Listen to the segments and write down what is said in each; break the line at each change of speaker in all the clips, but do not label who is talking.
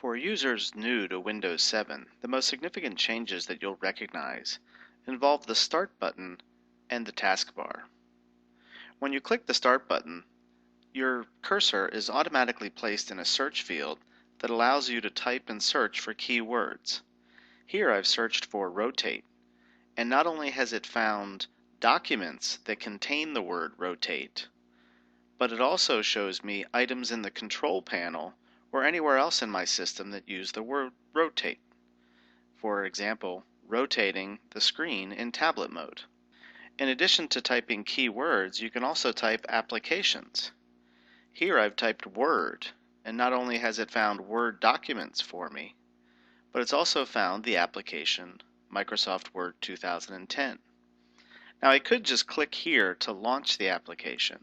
For users new to Windows 7, the most significant changes that you'll recognize involve the Start button and the Taskbar. When you click the Start button, your cursor is automatically placed in a search field that allows you to type and search for keywords. Here I've searched for rotate, and not only has it found documents that contain the word rotate, but it also shows me items in the control panel or anywhere else in my system that use the word rotate. For example, rotating the screen in tablet mode. In addition to typing keywords, you can also type applications. Here I've typed Word, and not only has it found Word documents for me, but it's also found the application Microsoft Word 2010. Now I could just click here to launch the application,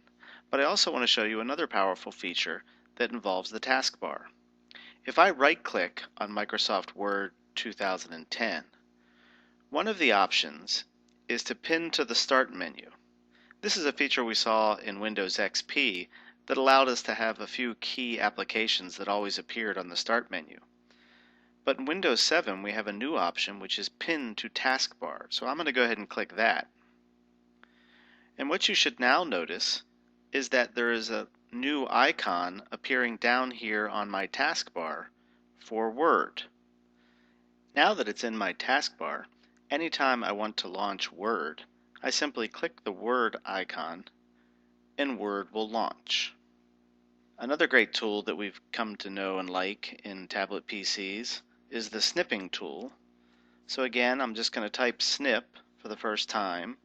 but I also want to show you another powerful feature that involves the taskbar. If I right-click on Microsoft Word 2010, one of the options is to pin to the Start menu. This is a feature we saw in Windows XP that allowed us to have a few key applications that always appeared on the Start menu. But in Windows 7 we have a new option which is Pin to Taskbar, so I'm going to go ahead and click that. And what you should now notice is that there is a new icon appearing down here on my taskbar for Word. Now that it's in my taskbar, anytime I want to launch Word, I simply click the Word icon and Word will launch. Another great tool that we've come to know and like in tablet PCs is the Snipping Tool. So again, I'm just going to type snip for the first time,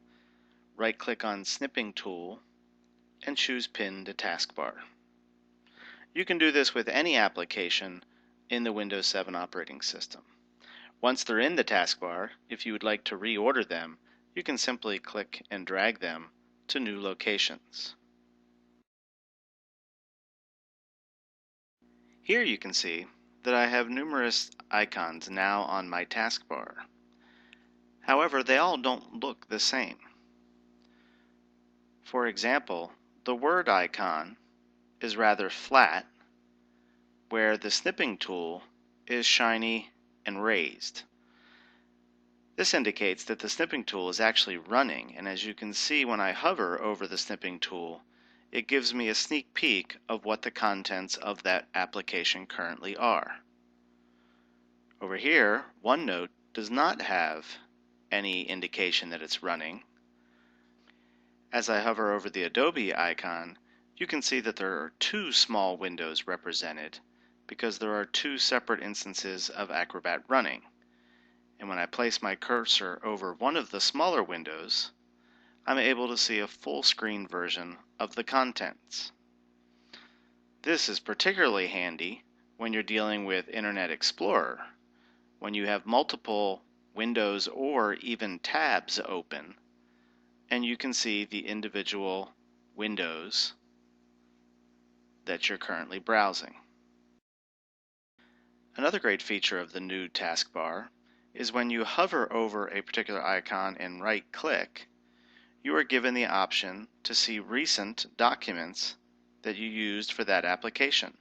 right-click on Snipping Tool, and choose Pin to Taskbar. You can do this with any application in the Windows 7 operating system. Once they're in the taskbar, if you would like to reorder them, you can simply click and drag them to new locations. Here you can see that I have numerous icons now on my taskbar. However, they all don't look the same. For example, the Word icon is rather flat, where the Snipping Tool is shiny and raised. This indicates that the Snipping Tool is actually running, and as you can see when I hover over the Snipping Tool, it gives me a sneak peek of what the contents of that application currently are. Over here, OneNote does not have any indication that it's running. As I hover over the Adobe icon, you can see that there are two small windows represented because there are two separate instances of Acrobat running. And when I place my cursor over one of the smaller windows, I'm able to see a full screen version of the contents. This is particularly handy when you're dealing with Internet Explorer, when you have multiple windows or even tabs open, and you can see the individual windows that you're currently browsing. Another great feature of the new taskbar is when you hover over a particular icon and right-click, you are given the option to see recent documents that you used for that application.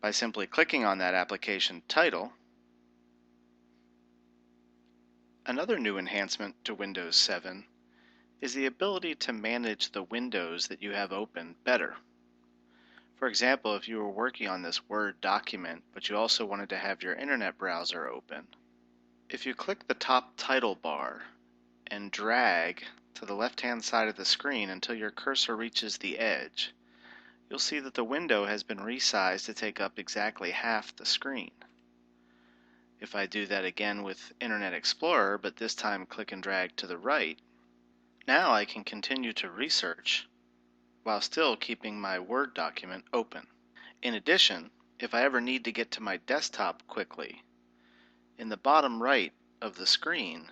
By simply clicking on that application title, another new enhancement to Windows 7 is the ability to manage the windows that you have open better. For example, if you were working on this Word document, but you also wanted to have your internet browser open, if you click the top title bar and drag to the left-hand side of the screen until your cursor reaches the edge, you'll see that the window has been resized to take up exactly half the screen. If I do that again with Internet Explorer, but this time click and drag to the right, now I can continue to research while still keeping my Word document open. In addition, if I ever need to get to my desktop quickly, in the bottom right of the screen,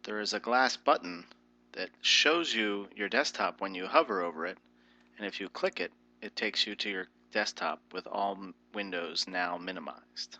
there is a glass button that shows you your desktop when you hover over it, and if you click it, it takes you to your desktop with all windows now minimized.